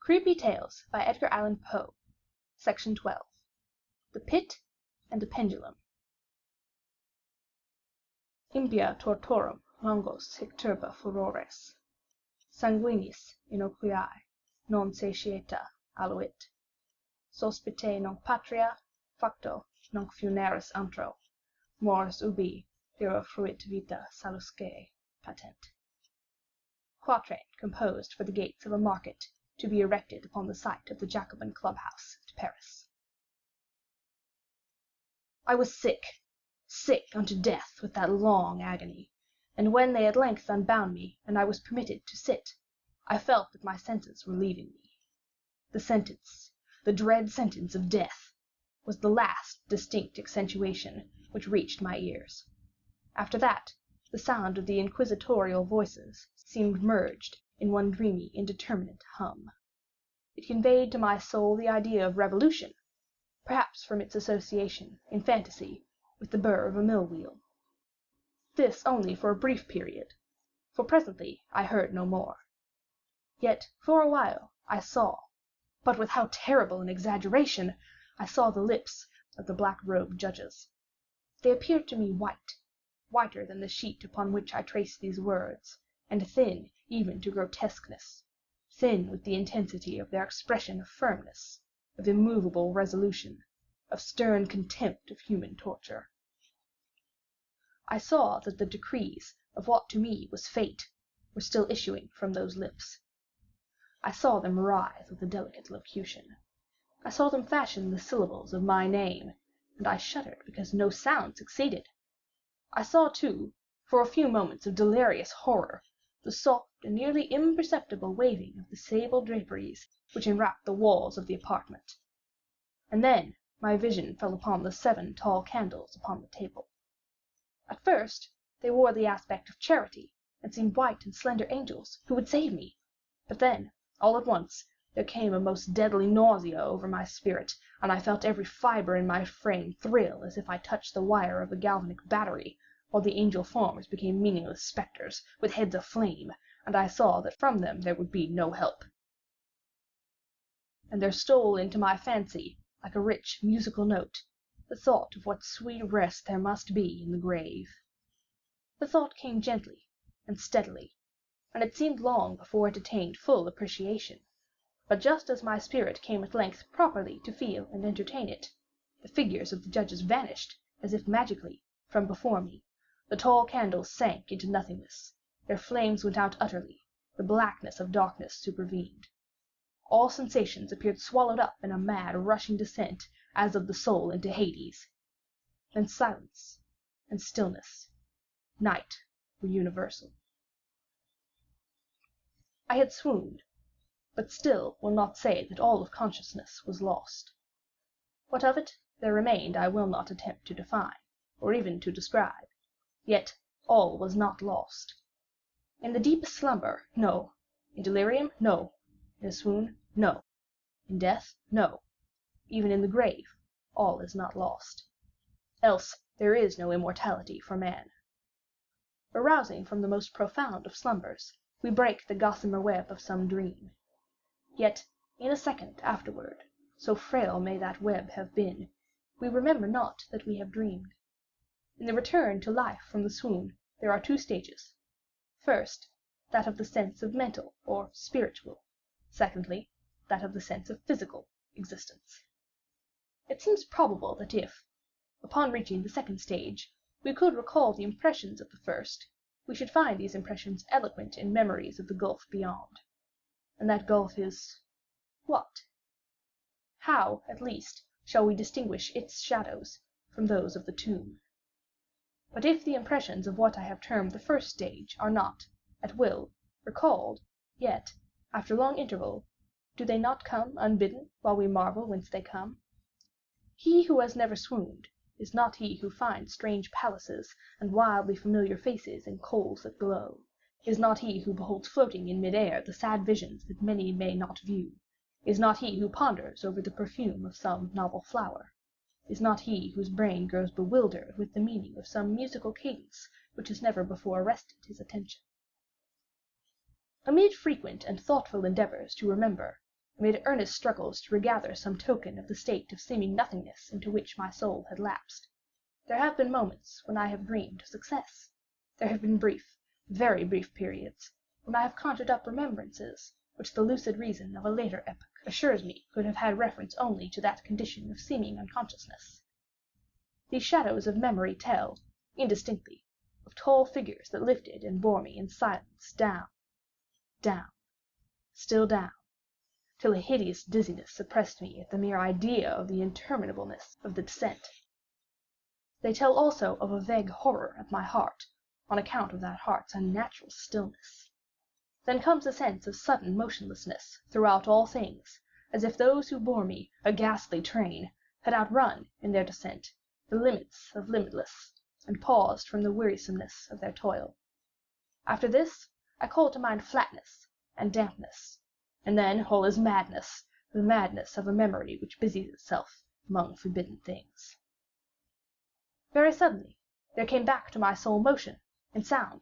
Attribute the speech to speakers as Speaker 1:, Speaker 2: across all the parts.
Speaker 1: Creepy Tales by Edgar Allan Poe. Section 12. The Pit and the Pendulum. Impia tortorum longos hic turba furores. Sanguinis inoquiae non satiata aluit. Sospite nunc patria, facto nunc funeris antro. Mors ubi lyra fruit vita salusque patent. Quatrain composed for the gates of a market to be erected upon the site of the Jacobin clubhouse at Paris. I was sick unto death with that long agony, and when they at length unbound me, and I was permitted to sit, I felt that my senses were leaving me. The sentence, the dread sentence of death, was the last distinct accentuation which reached my ears. After that, the sound of the inquisitorial voices seemed merged in one dreamy, indeterminate hum. It conveyed to my soul the idea of revolution, perhaps from its association, in fantasy, with the burr of a mill wheel. This only for a brief period, for presently I heard no more. Yet for a while I saw, but with how terrible an exaggeration, I saw the lips of the black-robed judges. They appeared to me whiter than the sheet upon which I traced these words, and thin even to grotesqueness, thin with the intensity of their expression of firmness, of immovable resolution, of stern contempt of human torture. I saw that the decrees of what to me was fate were still issuing from those lips. I saw them writhe with a delicate locution. I saw them fashion the syllables of my name, and I shuddered because no sound succeeded. I saw, too, for a few moments of delirious horror, the soft and nearly imperceptible waving of the sable draperies which enwrapped the walls of the apartment. And then my vision fell upon the 7 tall candles upon the table. At first they wore the aspect of charity, and seemed white and slender angels who would save me. But then, all at once, there came a most deadly nausea over my spirit, and I felt every fibre in my frame thrill as if I touched the wire of a galvanic battery, while the angel forms became meaningless spectres, with heads of flame, and I saw that from them there would be no help. And there stole into my fancy, like a rich musical note, the thought of what sweet rest there must be in the grave. The thought came gently and steadily, and it seemed long before it attained full appreciation. But just as my spirit came at length properly to feel and entertain it, the figures of the judges vanished, as if magically, from before me. The tall candles sank into nothingness. Their flames went out utterly. The blackness of darkness supervened. All sensations appeared swallowed up in a mad, rushing descent, as of the soul into Hades. Then silence and stillness, night, were universal. I had swooned, but still will not say that all of consciousness was lost. What of it there remained I will not attempt to define, or even to describe. Yet all was not lost. In the deepest slumber, no. In delirium, no. In a swoon, no. In death, no. Even in the grave, all is not lost. Else there is no immortality for man. Arousing from the most profound of slumbers, we break the gossamer web of some dream. Yet in a second afterward, so frail may that web have been, we remember not that we have dreamed. In the return to life from the swoon there are 2 stages. First, that of the sense of mental or spiritual. Secondly, that of the sense of physical existence. It seems probable that if, upon reaching the second stage, we could recall the impressions of the first, we should find these impressions eloquent in memories of the gulf beyond. And that gulf is what? How, at least, shall we distinguish its shadows from those of the tomb? But if the impressions of what I have termed the first stage are not, at will, recalled, yet, after long interval, do they not come unbidden while we marvel whence they come? He who has never swooned is not he who finds strange palaces and wildly familiar faces in coals that glow, is not he who beholds floating in mid-air the sad visions that many may not view, is not he who ponders over the perfume of some novel flower, is not he whose brain grows bewildered with the meaning of some musical cadence which has never before arrested his attention. Amid frequent and thoughtful endeavors to remember, amid earnest struggles to regather some token of the state of seeming nothingness into which my soul had lapsed. There have been moments when I have dreamed of success. There have been brief, very brief periods, when I have conjured up remembrances which the lucid reason of a later epoch assures me could have had reference only to that condition of seeming unconsciousness. These shadows of memory tell, indistinctly, of tall figures that lifted and bore me in silence down, down, still down, till a hideous dizziness oppressed me at the mere idea of the interminableness of the descent. They tell also of a vague horror at my heart, on account of that heart's unnatural stillness. Then comes a sense of sudden motionlessness throughout all things, as if those who bore me, a ghastly train, had outrun, in their descent, the limits of limitless, and paused from the wearisomeness of their toil. After this, I call to mind flatness and dampness, and then all is madness, the madness of a memory which busies itself among forbidden things. Very suddenly there came back to my soul motion and sound,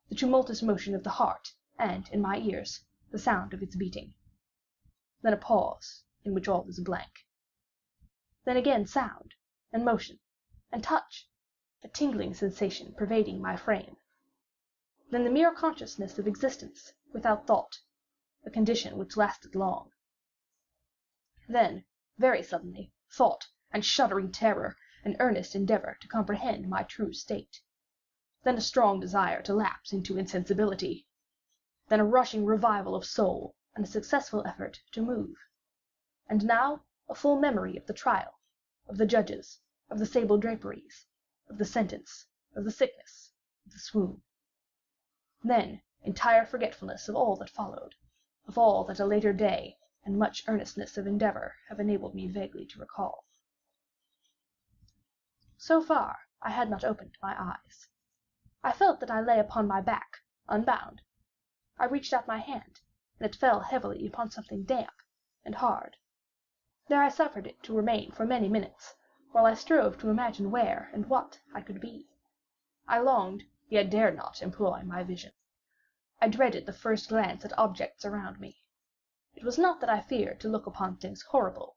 Speaker 1: the tumultuous motion of the heart, and, in my ears, the sound of its beating. Then a pause, in which all is blank. Then again sound, and motion, and touch, a tingling sensation pervading my frame. Then the mere consciousness of existence, without thought, a condition which lasted long. Then, very suddenly, thought and shuddering terror, an earnest endeavor to comprehend my true state. Then a strong desire to lapse into insensibility. Then a rushing revival of soul, and a successful effort to move. And now a full memory of the trial, of the judges, of the sable draperies, of the sentence, of the sickness, of the swoon. Then entire forgetfulness of all that followed, of all that a later day and much earnestness of endeavor have enabled me vaguely to recall. So far I had not opened my eyes. I felt that I lay upon my back, unbound. I reached out my hand, and it fell heavily upon something damp and hard. There I suffered it to remain for many minutes, while I strove to imagine where and what I could be. I longed, yet dared not employ my vision. I dreaded the first glance at objects around me. It was not that I feared to look upon things horrible,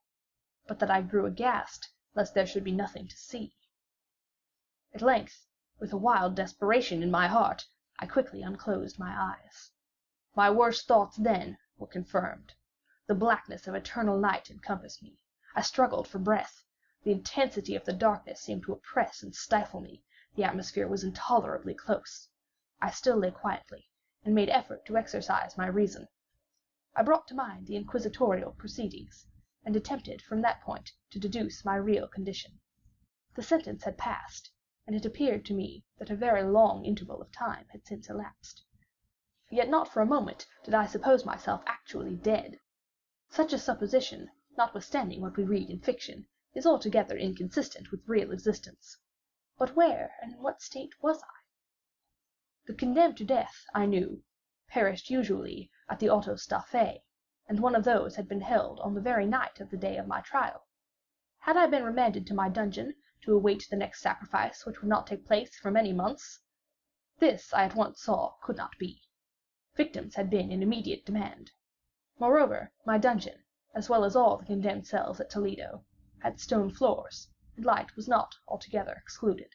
Speaker 1: but that I grew aghast lest there should be nothing to see. At length, with a wild desperation in my heart, I quickly unclosed my eyes. My worst thoughts then were confirmed. The blackness of eternal night encompassed me. I struggled for breath. The intensity of the darkness seemed to oppress and stifle me. The atmosphere was intolerably close. I still lay quietly, and made effort to exercise my reason. I brought to mind the inquisitorial proceedings, and attempted from that point to deduce my real condition. The sentence had passed, and it appeared to me that a very long interval of time had since elapsed. Yet not for a moment did I suppose myself actually dead. Such a supposition, notwithstanding what we read in fiction, is altogether inconsistent with real existence. But where and in what state was I? The condemned to death, I knew, perished usually at the auto-da-fé, and one of those had been held on the very night of the day of my trial. Had I been remanded to my dungeon to await the next sacrifice, which would not take place for many months? This, I at once saw, could not be. Victims had been in immediate demand. Moreover, my dungeon, as well as all the condemned cells at Toledo, had stone floors, and light was not altogether excluded.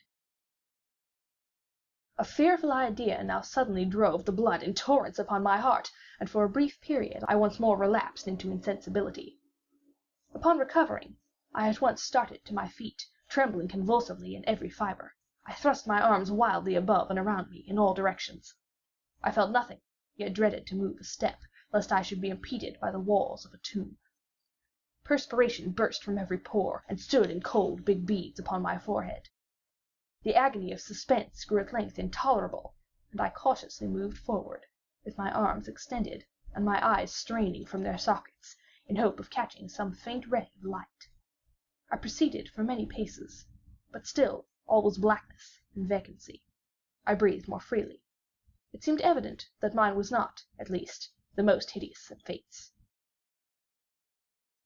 Speaker 1: A fearful idea now suddenly drove the blood in torrents upon my heart, and for a brief period I once more relapsed into insensibility. Upon recovering, I at once started to my feet, trembling convulsively in every fibre. I thrust my arms wildly above and around me in all directions. I felt nothing, yet dreaded to move a step, lest I should be impeded by the walls of a tomb. Perspiration burst from every pore, and stood in cold big beads upon my forehead. The agony of suspense grew at length intolerable, and I cautiously moved forward, with my arms extended, and my eyes straining from their sockets, in hope of catching some faint ray of light. I proceeded for many paces, but still all was blackness and vacancy. I breathed more freely. It seemed evident that mine was not, at least, the most hideous of fates.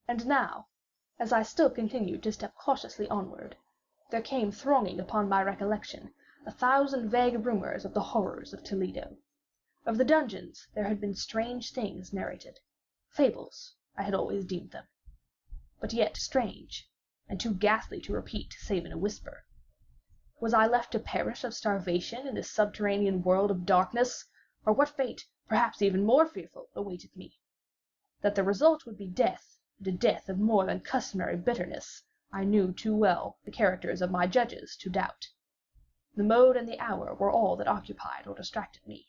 Speaker 1: And now, as I still continued to step cautiously onward, there came thronging upon my recollection 1,000 vague rumors of the horrors of Toledo. Of the dungeons there had been strange things narrated, fables, I had always deemed them. But yet strange, and too ghastly to repeat save in a whisper. Was I left to perish of starvation in this subterranean world of darkness, or what fate, perhaps even more fearful, awaited me? That the result would be death, and a death of more than customary bitterness, I knew too well the characters of my judges to doubt. The mode and the hour were all that occupied or distracted me.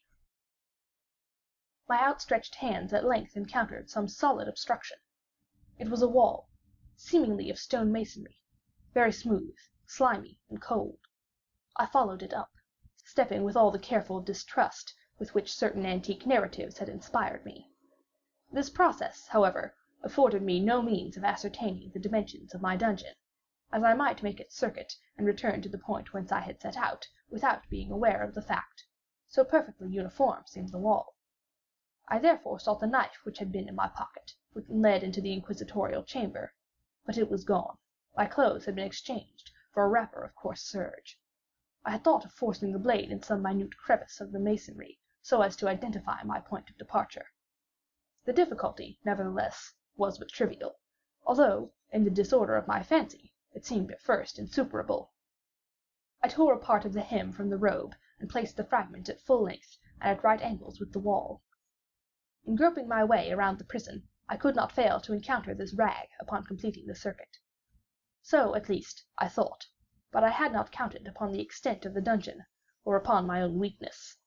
Speaker 1: My outstretched hands at length encountered some solid obstruction. It was a wall, seemingly of stone masonry, very smooth, slimy, and cold. I followed it up, stepping with all the careful distrust with which certain antique narratives had inspired me. This process, however, afforded me no means of ascertaining the dimensions of my dungeon, as I might make its circuit and return to the point whence I had set out, without being aware of the fact, so perfectly uniform seemed the wall. I therefore sought the knife which had been in my pocket when led into the inquisitorial chamber, but it was gone. My clothes had been exchanged for a wrapper of coarse serge. I had thought of forcing the blade in some minute crevice of the masonry, so as to identify my point of departure. The difficulty, nevertheless, was but trivial, although, in the disorder of my fancy, it seemed at first insuperable. I tore a part of the hem from the robe, and placed the fragment at full length and at right angles with the wall. In groping my way around the prison, I could not fail to encounter this rag upon completing the circuit. So, at least, I thought, but I had not counted upon the extent of the dungeon, or upon my own weakness.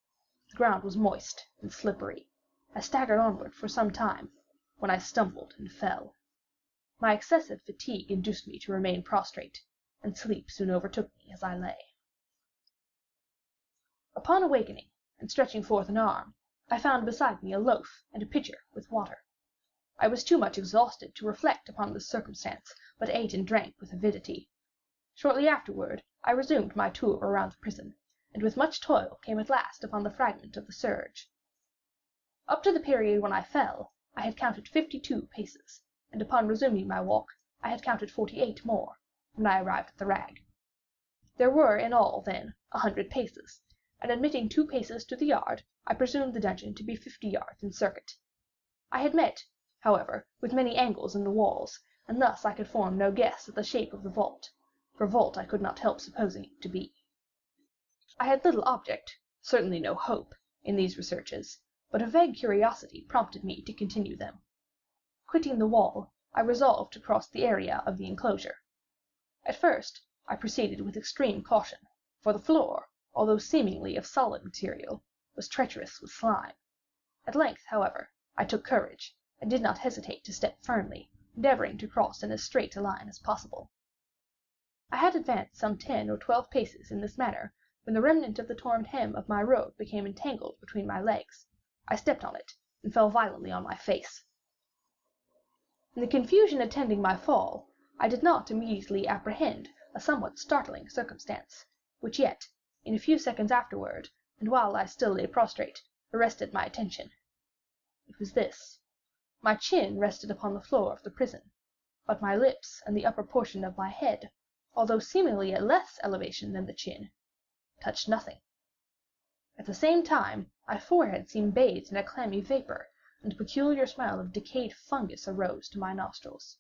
Speaker 1: The ground was moist and slippery. I staggered onward for some time, when I stumbled and fell. My excessive fatigue induced me to remain prostrate, and sleep soon overtook me as I lay. Upon awakening, and stretching forth an arm, I found beside me a loaf and a pitcher with water. I was too much exhausted to reflect upon this circumstance, but ate and drank with avidity. Shortly afterward, I resumed my tour around the prison, and with much toil came at last upon the fragment of the serge. Up to the period when I fell, I had counted 52 paces, and upon resuming my walk, I had counted 48 more, when I arrived at the rag. There were in all, then, 100 paces, and admitting 2 paces to the yard, I presumed the dungeon to be 50 yards in circuit. I had met, however, with many angles in the walls, and thus I could form no guess at the shape of the vault, for vault I could not help supposing it to be. I had little object, certainly no hope, in these researches, but a vague curiosity prompted me to continue them. Quitting the wall, I resolved to cross the area of the enclosure. At first, I proceeded with extreme caution, for the floor, although seemingly of solid material, was treacherous with slime. At length, however, I took courage, and did not hesitate to step firmly, endeavoring to cross in as straight a line as possible. I had advanced some 10 or 12 paces in this manner, when the remnant of the torn hem of my robe became entangled between my legs. I stepped on it, and fell violently on my face. In the confusion attending my fall, I did not immediately apprehend a somewhat startling circumstance, which yet, in a few seconds afterward, and while I still lay prostrate, arrested my attention. It was this: my chin rested upon the floor of the prison, but my lips and the upper portion of my head, although seemingly at less elevation than the chin, touched nothing. At the same time, my forehead seemed bathed in a clammy vapor, and a peculiar smell of decayed fungus arose to my nostrils.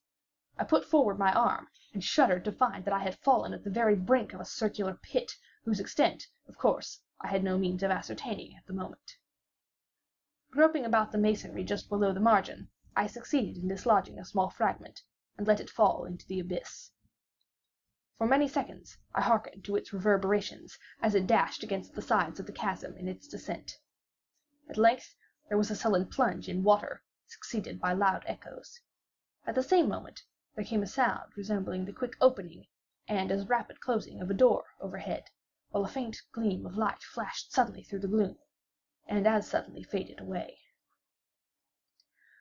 Speaker 1: I put forward my arm, and shuddered to find that I had fallen at the very brink of a circular pit, whose extent, of course, I had no means of ascertaining at the moment. Groping about the masonry just below the margin, I succeeded in dislodging a small fragment, and let it fall into the abyss. For many seconds I hearkened to its reverberations as it dashed against the sides of the chasm in its descent. At length there was a sullen plunge in water, succeeded by loud echoes. At the same moment there came a sound resembling the quick opening and as rapid closing of a door overhead, while a faint gleam of light flashed suddenly through the gloom, and as suddenly faded away.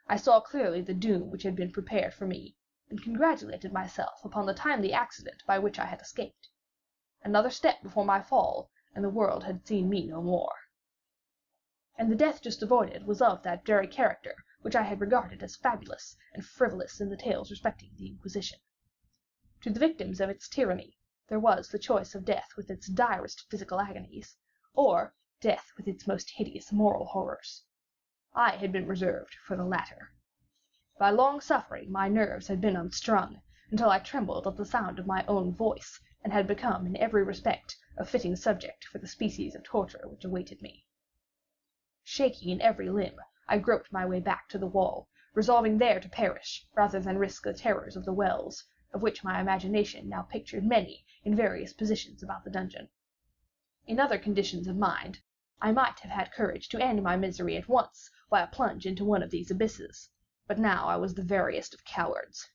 Speaker 1: I saw clearly the doom which had been prepared for me, and congratulated myself upon the timely accident by which I had escaped. Another step before my fall, and the world had seen me no more. And the death just avoided was of that very character which I had regarded as fabulous and frivolous in the tales respecting the Inquisition. To the victims of its tyranny, there was the choice of death with its direst physical agonies, or death with its most hideous moral horrors. I had been reserved for the latter. By long suffering my nerves had been unstrung, until I trembled at the sound of my own voice, and had become in every respect a fitting subject for the species of torture which awaited me. Shaking in every limb, I groped my way back to the wall, resolving there to perish rather than risk the terrors of the wells, of which my imagination now pictured many in various positions about the dungeon. In other conditions of mind, I might have had courage to end my misery at once by a plunge into one of these abysses, but now I was the veriest of cowards.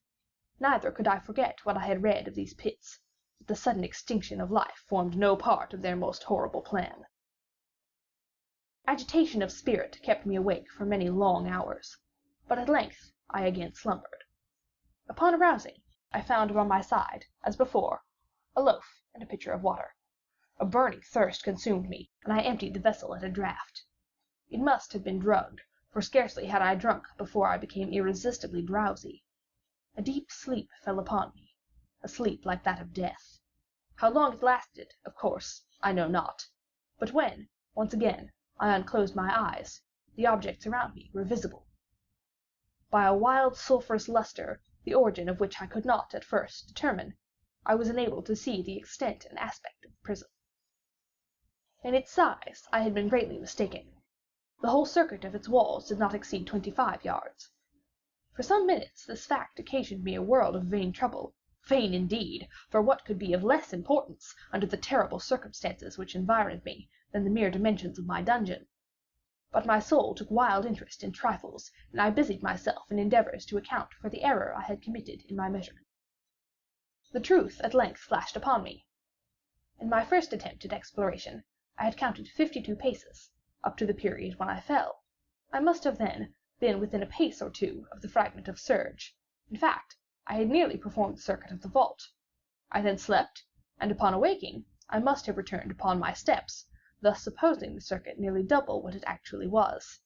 Speaker 1: Neither could I forget what I had read of these pits, that the sudden extinction of life formed no part of their most horrible plan. Agitation of spirit kept me awake for many long hours, but at length I again slumbered. Upon arousing, I found by my side, as before, a loaf and a pitcher of water. A burning thirst consumed me, and I emptied the vessel at a draught. It must have been drugged, for scarcely had I drunk before I became irresistibly drowsy. A deep sleep fell upon me, a sleep like that of death. How long it lasted, of course, I know not, but when, once again, I unclosed my eyes, the objects around me were visible. By a wild sulphurous luster, the origin of which I could not at first determine, I was enabled to see the extent and aspect of the prison. In its size I had been greatly mistaken. The whole circuit of its walls did not exceed 25 yards. For some minutes this fact occasioned me a world of vain trouble. Vain indeed, for what could be of less importance, under the terrible circumstances which environed me, than the mere dimensions of my dungeon? But my soul took wild interest in trifles, and I busied myself in endeavors to account for the error I had committed in my measurement. The truth at length flashed upon me. In my first attempt at exploration, I had counted 52 paces, up to the period when I fell. I must have then been within a pace or two of the fragment of serge. In fact, I had nearly performed the circuit of the vault. I then slept, and upon awaking, I must have returned upon my steps, thus supposing the circuit nearly double what it actually was.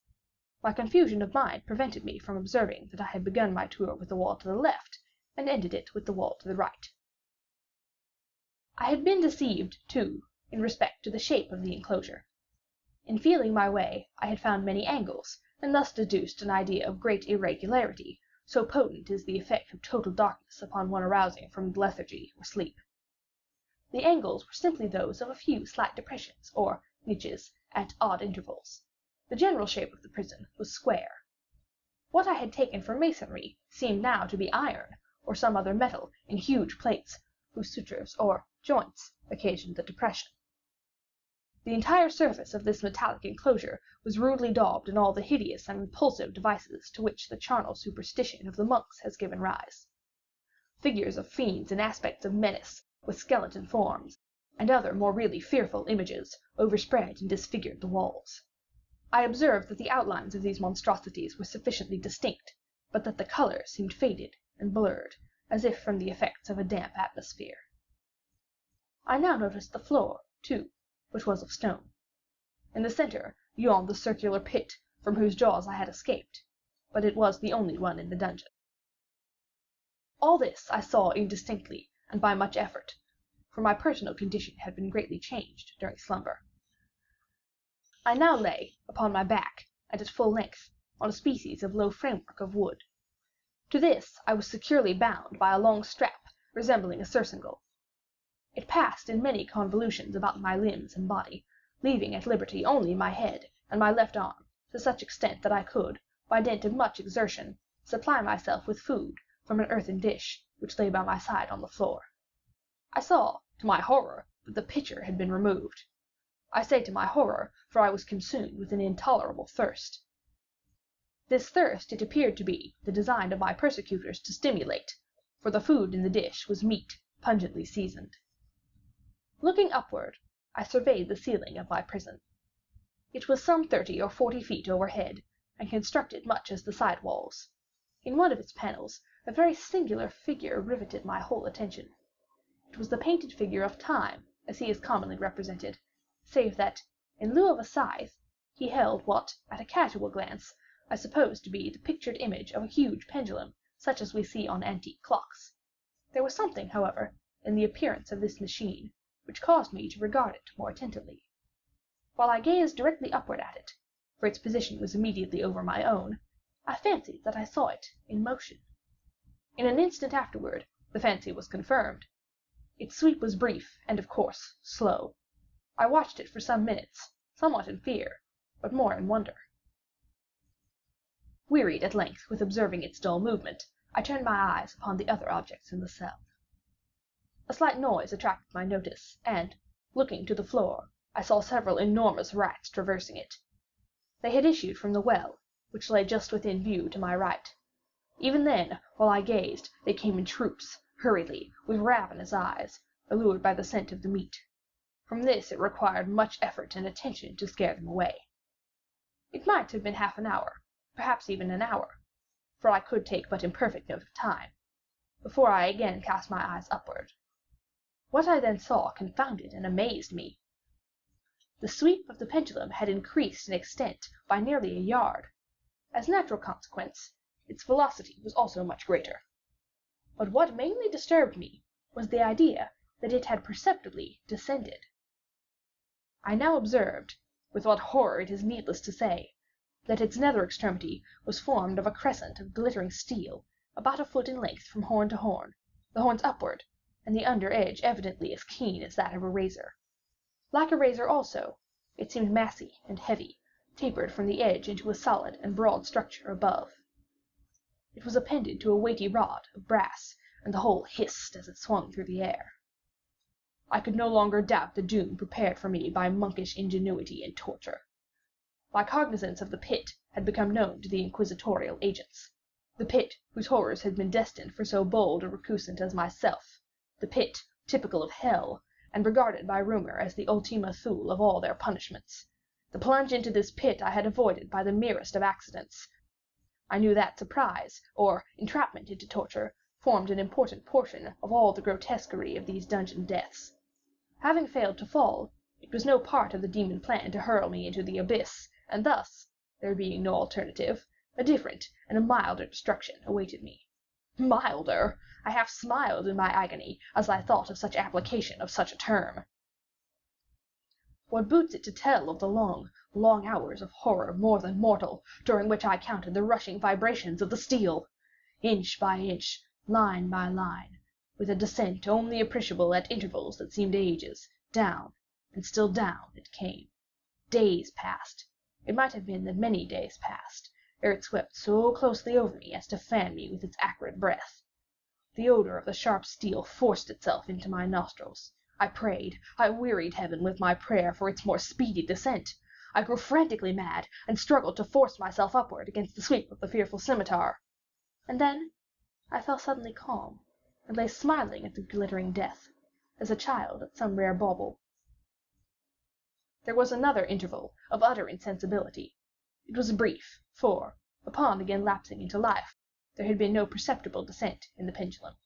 Speaker 1: My confusion of mind prevented me from observing that I had begun my tour with the wall to the left, and ended it with the wall to the right. I had been deceived, too, in respect to the shape of the enclosure. In feeling my way, I had found many angles, and thus deduced an idea of great irregularity, so potent is the effect of total darkness upon one arousing from lethargy or sleep. The angles were simply those of a few slight depressions, or niches, at odd intervals. The general shape of the prison was square. What I had taken for masonry seemed now to be iron, or some other metal in huge plates, whose sutures or joints occasioned the depression. The entire surface of this metallic enclosure was rudely daubed in all the hideous and repulsive devices to which the charnel superstition of the monks has given rise. Figures of fiends and aspects of menace, with skeleton forms, and other more really fearful images, overspread and disfigured the walls. I observed that the outlines of these monstrosities were sufficiently distinct, but that the color seemed faded and blurred, as if from the effects of a damp atmosphere. I now noticed the floor, too, which was of stone. In the center yawned the circular pit from whose jaws I had escaped, but it was the only one in the dungeon. All this I saw indistinctly and by much effort, for my personal condition had been greatly changed during slumber. I now lay upon my back and at full length on a species of low framework of wood. To this I was securely bound by a long strap resembling a surcingle. It passed in many convolutions about my limbs and body, leaving at liberty only my head and my left arm, to such extent that I could, by dint of much exertion, supply myself with food from an earthen dish which lay by my side on the floor. I saw, to my horror, that the pitcher had been removed. I say to my horror, for I was consumed with an intolerable thirst. This thirst it appeared to be the design of my persecutors to stimulate, for the food in the dish was meat pungently seasoned. Looking upward, I surveyed the ceiling of my prison. It was some 30 or 40 feet overhead, and constructed much as the side walls. In one of its panels, a very singular figure riveted my whole attention. It was the painted figure of Time, as he is commonly represented, save that, in lieu of a scythe, he held what, at a casual glance, I supposed to be the pictured image of a huge pendulum, such as we see on antique clocks. There was something, however, in the appearance of this machine, which caused me to regard it more attentively. While I gazed directly upward at it, for its position was immediately over my own, I fancied that I saw it in motion. In an instant afterward, the fancy was confirmed. Its sweep was brief and, of course, slow. I watched it for some minutes, somewhat in fear, but more in wonder. Wearied at length with observing its dull movement, I turned my eyes upon the other objects in the cell. A slight noise attracted my notice, and, looking to the floor, I saw several enormous rats traversing it. They had issued from the well, which lay just within view to my right. Even then, while I gazed, they came in troops, hurriedly, with ravenous eyes, allured by the scent of the meat. From this it required much effort and attention to scare them away. It might have been half an hour, perhaps even an hour, for I could take but imperfect note of time, before I again cast my eyes upward. What I then saw confounded and amazed me. The sweep of the pendulum had increased in extent by nearly a yard. As a natural consequence, its velocity was also much greater. But what mainly disturbed me was the idea that it had perceptibly descended. I now observed, with what horror it is needless to say, that its nether extremity was formed of a crescent of glittering steel, about a foot in length from horn to horn, the horns upward, and the under edge evidently as keen as that of a razor. Like a razor also, it seemed massy and heavy, tapered from the edge into a solid and broad structure above. It was appended to a weighty rod of brass, and the whole hissed as it swung through the air. I could no longer doubt the doom prepared for me by monkish ingenuity and torture. My cognizance of the pit had become known to the inquisitorial agents. The pit whose horrors had been destined for so bold a recusant as myself. The pit, typical of hell, and regarded by rumor as the ultima thule of all their punishments. The plunge into this pit I had avoided by the merest of accidents. I knew that surprise, or entrapment into torture, formed an important portion of all the grotesquerie of these dungeon deaths. Having failed to fall, it was no part of the demon plan to hurl me into the abyss, and thus, there being no alternative, a different and a milder destruction awaited me. Milder! I half smiled in my agony as I thought of such application of such a term. What boots it to tell of the long, long hours of horror more than mortal, during which I counted the rushing vibrations of the steel? Inch by inch, line by line, with a descent only appreciable at intervals that seemed ages, down, and still down it came. Days passed. It might have been that many days passed, ere it swept so closely over me as to fan me with its acrid breath. The odor of the sharp steel forced itself into my nostrils. I prayed, I wearied heaven with my prayer for its more speedy descent. I grew frantically mad, and struggled to force myself upward against the sweep of the fearful scimitar. And then I fell suddenly calm, and lay smiling at the glittering death, as a child at some rare bauble. There was another interval of utter insensibility. It was brief, for, upon again lapsing into life, there had been no perceptible descent in the pendulum.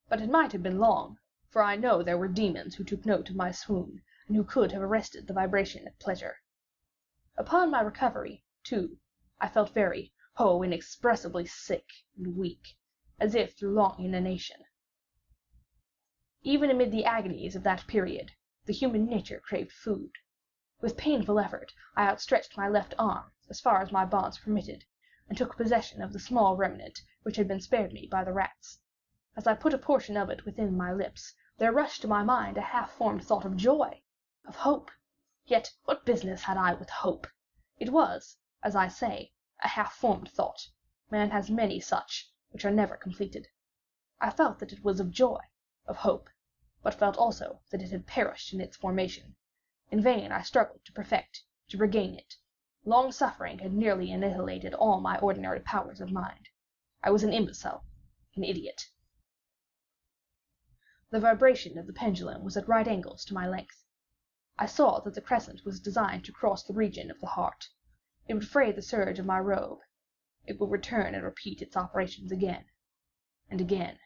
Speaker 1: But it might have been long, for I know there were demons who took note of my swoon, and who could have arrested the vibration at pleasure. Upon my recovery, too, I felt very, inexpressibly sick and weak, as if through long inanition. Even amid the agonies of that period, the human nature craved food. With painful effort, I outstretched my left arm as far as my bonds permitted, and took possession of the small remnant which had been spared me by the rats. As I put a portion of it within my lips, there rushed to my mind a half-formed thought of joy, of hope. Yet what business had I with hope? It was, as I say, a half-formed thought. Man has many such, which are never completed. I felt that it was of joy, of hope, but felt also that it had perished in its formation. In vain I struggled to perfect, to regain it. Long suffering had nearly annihilated all my ordinary powers of mind. I was an imbecile, an idiot. The vibration of the pendulum was at right angles to my length. I saw that the crescent was designed to cross the region of the heart. It would fray the serge of my robe. It would return and repeat its operations again and again.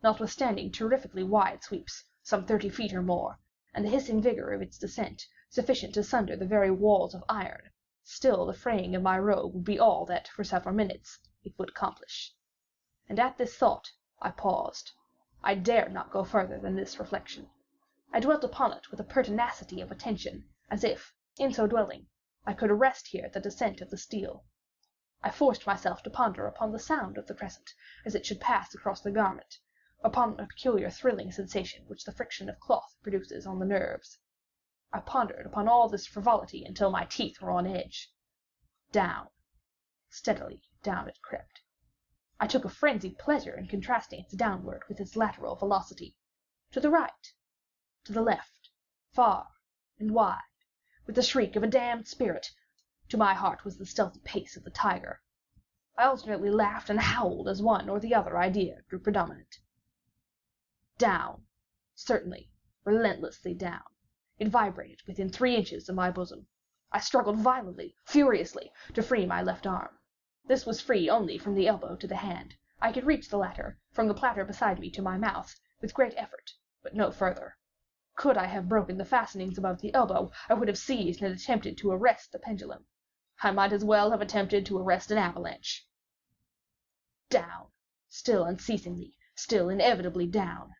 Speaker 1: Notwithstanding terrifically wide sweeps, some 30 feet or more, and the hissing vigor of its descent, sufficient to sunder the very walls of iron, still the fraying of my robe would be all that, for several minutes, it would accomplish. And at this thought I paused. I dared not go further than this reflection. I dwelt upon it with a pertinacity of attention, as if, in so dwelling, I could arrest here the descent of the steel. I forced myself to ponder upon the sound of the crescent as it should pass across the garment, upon a peculiar thrilling sensation which the friction of cloth produces on the nerves. I pondered upon all this frivolity until my teeth were on edge. Down, steadily down it crept. I took a frenzied pleasure in contrasting its downward with its lateral velocity. To the right, to the left, far and wide, with the shriek of a damned spirit. To my heart was the stealthy pace of the tiger. I alternately laughed and howled as one or the other idea grew predominant. Down, certainly, relentlessly down. It vibrated within 3 inches of my bosom. I struggled violently, furiously, to free my left arm. This was free only from the elbow to the hand. I could reach the latter, from the platter beside me to my mouth, with great effort, but no further. Could I have broken the fastenings above the elbow, I would have seized and attempted to arrest the pendulum. I might as well have attempted to arrest an avalanche. Down, still unceasingly, still inevitably down.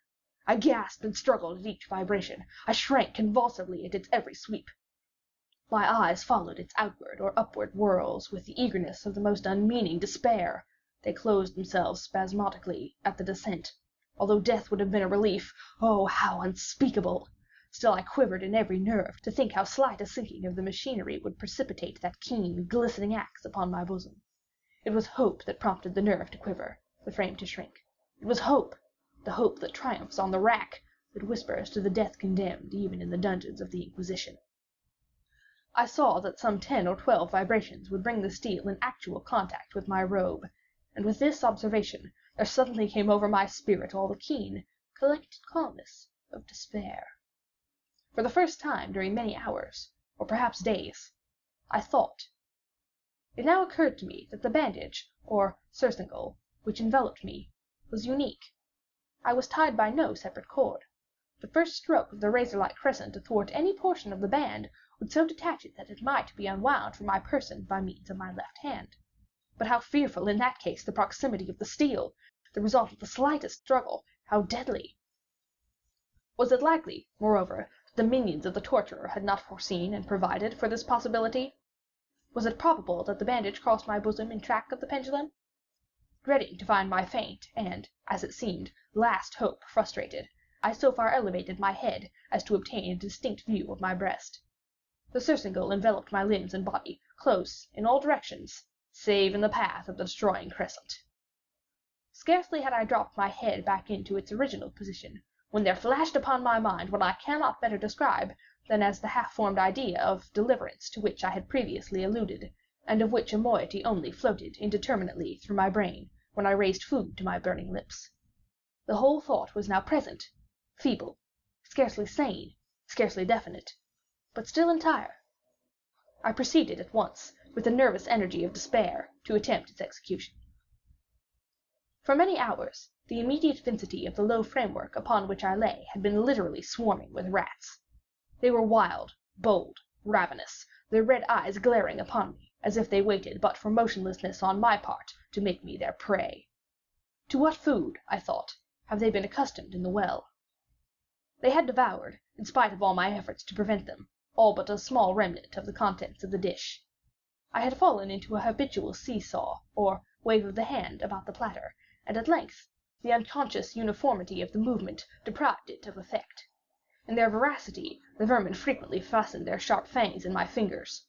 Speaker 1: I gasped and struggled at each vibration. I shrank convulsively at its every sweep. My eyes followed its outward or upward whirls with the eagerness of the most unmeaning despair. They closed themselves spasmodically at the descent. Although death would have been a relief, oh, how unspeakable! Still I quivered in every nerve to think how slight a sinking of the machinery would precipitate that keen, glistening axe upon my bosom. It was hope that prompted the nerve to quiver, the frame to shrink. It was hope, the hope that triumphs on the rack, that whispers to the death-condemned even in the dungeons of the Inquisition. I saw that some 10 or 12 vibrations would bring the steel in actual contact with my robe, and with this observation there suddenly came over my spirit all the keen, collected calmness of despair. For the first time during many hours, or perhaps days, I thought. It now occurred to me that the bandage, or surcingle, which enveloped me, was unique. I was tied by no separate cord. The first stroke of the razor-like crescent athwart any portion of the band would so detach it that it might be unwound from my person by means of my left hand. But how fearful in that case the proximity of the steel, the result of the slightest struggle, how deadly! Was it likely, moreover, that the minions of the torturer had not foreseen and provided for this possibility? Was it probable that the bandage crossed my bosom in track of the pendulum? Dreading to find my faint and, as it seemed, last hope frustrated, I so far elevated my head as to obtain a distinct view of my breast. The surcingle enveloped my limbs and body close in all directions, save in the path of the destroying crescent. Scarcely had I dropped my head back into its original position, when there flashed upon my mind what I cannot better describe than as the half-formed idea of deliverance to which I had previously alluded, and of which a moiety only floated indeterminately through my brain when I raised food to my burning lips. The whole thought was now present, feeble, scarcely sane, scarcely definite, but still entire. I proceeded at once, with the nervous energy of despair, to attempt its execution. For many hours, the immediate vicinity of the low framework upon which I lay had been literally swarming with rats. They were wild, bold, ravenous, their red eyes glaring upon me, as if they waited but for motionlessness on my part to make me their prey. To what food, I thought, have they been accustomed in the well? They had devoured, in spite of all my efforts to prevent them, all but a small remnant of the contents of the dish. I had fallen into a habitual see-saw, or wave of the hand, about the platter, and at length the unconscious uniformity of the movement deprived it of effect. In their voracity, the vermin frequently fastened their sharp fangs in my fingers.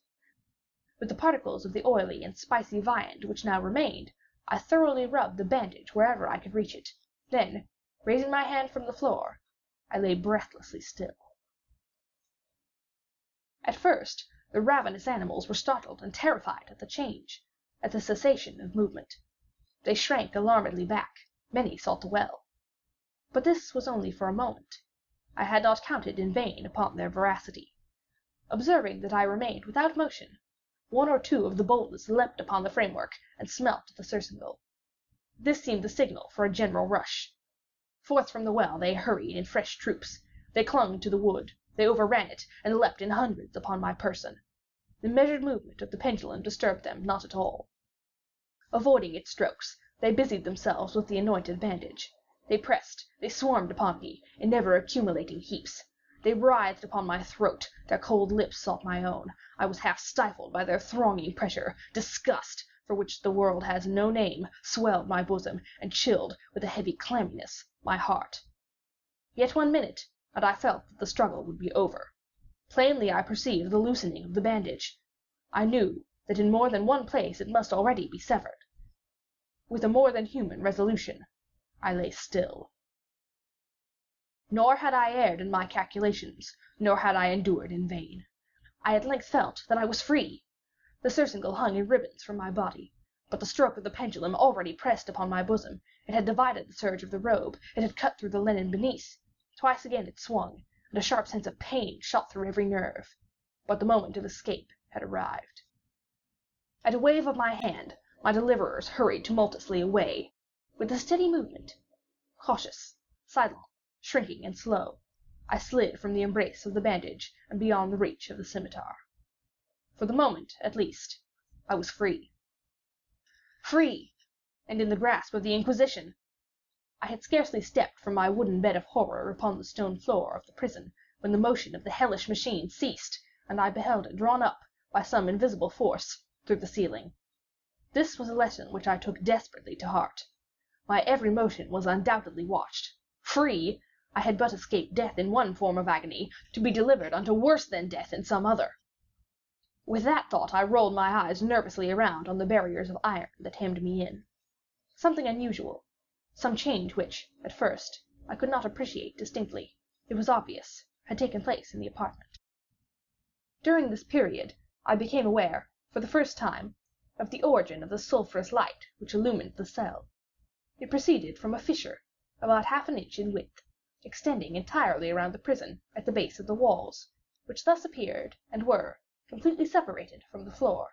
Speaker 1: With the particles of the oily and spicy viand which now remained, I thoroughly rubbed the bandage wherever I could reach it. Then, raising my hand from the floor, I lay breathlessly still. At first, the ravenous animals were startled and terrified at the change, at the cessation of movement. They shrank alarmedly back. Many sought the well. But this was only for a moment. I had not counted in vain upon their voracity. Observing that I remained without motion, 1 or 2 of the boldest leapt upon the framework and smelt at the surcingle. This seemed the signal for a general rush. Forth from the well they hurried in fresh troops. They clung to the wood, they overran it, and leapt in hundreds upon my person. The measured movement of the pendulum disturbed them not at all. Avoiding its strokes, they busied themselves with the anointed bandage. They pressed, they swarmed upon me, in ever-accumulating heaps. They writhed upon my throat, their cold lips sought my own. I was half stifled by their thronging pressure. Disgust, for which the world has no name, swelled my bosom, and chilled, with a heavy clamminess, my heart. Yet 1 minute, and I felt that the struggle would be over. Plainly I perceived the loosening of the bandage. I knew that in more than one place it must already be severed. With a more than human resolution, I lay still. Nor had I erred in my calculations, nor had I endured in vain. I at length felt that I was free. The surcingle hung in ribbons from my body, but the stroke of the pendulum already pressed upon my bosom. It had divided the serge of the robe, it had cut through the linen beneath. Twice again it swung, and a sharp sense of pain shot through every nerve. But the moment of escape had arrived. At a wave of my hand, my deliverers hurried tumultuously away. With a steady movement, cautious, silent, shrinking, and slow, I slid from the embrace of the bandage and beyond the reach of the scimitar. For the moment, at least, I was free. Free, and in the grasp of the Inquisition! I had scarcely stepped from my wooden bed of horror upon the stone floor of the prison, when the motion of the hellish machine ceased, and I beheld it drawn up, by some invisible force, through the ceiling. This was a lesson which I took desperately to heart. My every motion was undoubtedly watched. Free! I had but escaped death in one form of agony, to be delivered unto worse than death in some other. With that thought I rolled my eyes nervously around on the barriers of iron that hemmed me in. Something unusual, some change which, at first, I could not appreciate distinctly, it was obvious, had taken place in the apartment. During this period, I became aware, for the first time, of the origin of the sulphurous light which illumined the cell. It proceeded from a fissure, about half an inch in width, extending entirely around the prison at the base of the walls, which thus appeared, and were, completely separated from the floor.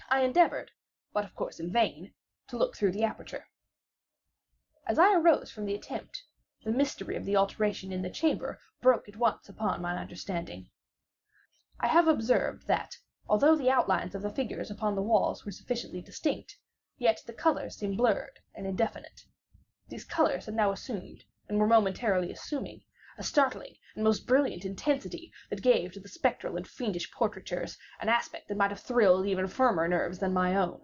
Speaker 1: I endeavored, but of course in vain, to look through the aperture. As I arose from the attempt, the mystery of the alteration in the chamber broke at once upon my understanding. I have observed that, although the outlines of the figures upon the walls were sufficiently distinct, yet the colors seemed blurred and indefinite. These colors had now assumed, and were momentarily assuming, a startling and most brilliant intensity that gave to the spectral and fiendish portraitures an aspect that might have thrilled even firmer nerves than my own.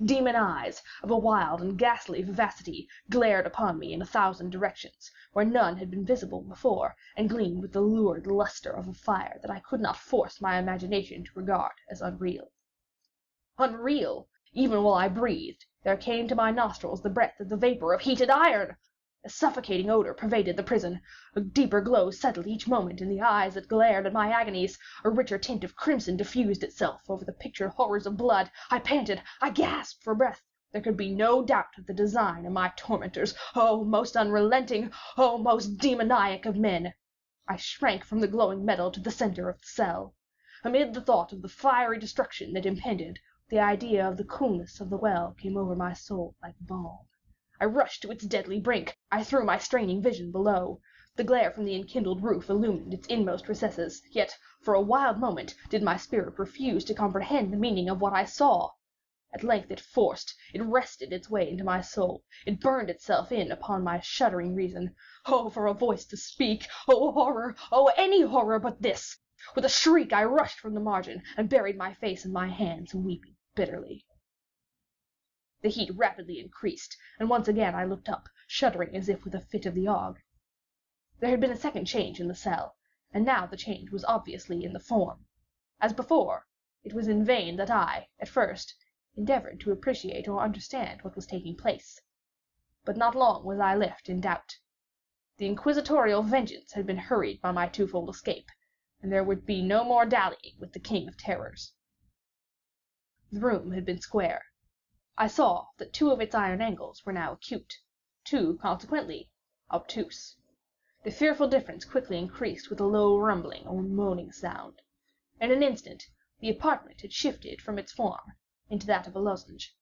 Speaker 1: Demon eyes, of a wild and ghastly vivacity, glared upon me in 1,000 directions, where none had been visible before, and gleamed with the lurid luster of a fire that I could not force my imagination to regard as unreal. Unreal! Even while I breathed, there came to my nostrils the breath of the vapor of heated iron! A suffocating odor pervaded the prison. A deeper glow settled each moment in the eyes that glared at my agonies. A richer tint of crimson diffused itself over the pictured horrors of blood. I panted, I gasped for breath. There could be no doubt of the design of my tormentors. Oh, most unrelenting, oh, most demoniac of men! I shrank from the glowing metal to the center of the cell. Amid the thought of the fiery destruction that impended, the idea of the coolness of the well came over my soul like balm. I rushed to its deadly brink. I threw my straining vision below. The glare from the enkindled roof illumined its inmost recesses. Yet, for a wild moment, did my spirit refuse to comprehend the meaning of what I saw. At length it wrested its way into my soul. It burned itself in upon my shuddering reason. Oh, for a voice to speak! Oh, horror! Oh, any horror but this! With a shriek I rushed from the margin, and buried my face in my hands, weeping bitterly. The heat rapidly increased, and once again I looked up, shuddering as if with a fit of the ague. There had been a second change in the cell, and now the change was obviously in the form. As before, it was in vain that I, at first, endeavored to appreciate or understand what was taking place. But not long was I left in doubt. The inquisitorial vengeance had been hurried by my twofold escape, and there would be no more dallying with the King of Terrors. The room had been square. I saw that 2 of its iron angles were now acute, 2, consequently, obtuse. The fearful difference quickly increased with a low rumbling or moaning sound. In an instant, the apartment had shifted from its form into that of a lozenge.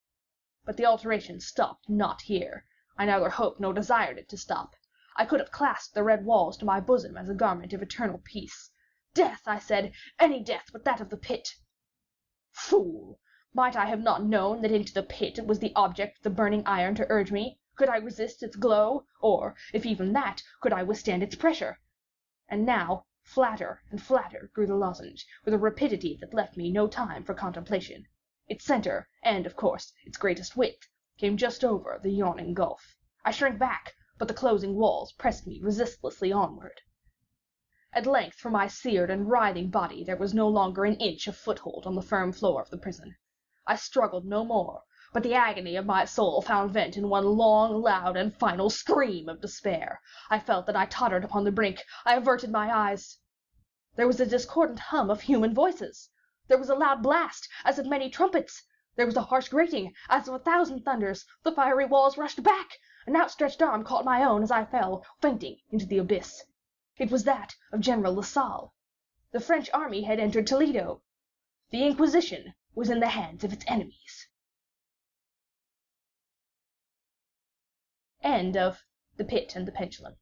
Speaker 1: But the alteration stopped not here. I neither hoped nor desired it to stop. I could have clasped the red walls to my bosom as a garment of eternal peace. Death, I said, any death but that of the pit. Fool! Might I have not known that into the pit it was the object of the burning iron to urge me? Could I resist its glow? Or, if even that, could I withstand its pressure? And now, flatter and flatter grew the lozenge, with a rapidity that left me no time for contemplation. Its center, and, of course, its greatest width, came just over the yawning gulf. I shrank back, but the closing walls pressed me resistlessly onward. At length for my seared and writhing body there was no longer an inch of foothold on the firm floor of the prison. I struggled no more, but the agony of my soul found vent in one long, loud, and final scream of despair. I felt that I tottered upon the brink. I averted my eyes. There was a discordant hum of human voices. There was a loud blast, as of many trumpets. There was a harsh grating, as of 1,000 thunders. The fiery walls rushed back. An outstretched arm caught my own as I fell, fainting, into the abyss. It was that of General Lasalle. The French army had entered Toledo. The Inquisition was in the hands of its enemies. End of The Pit and the Pendulum.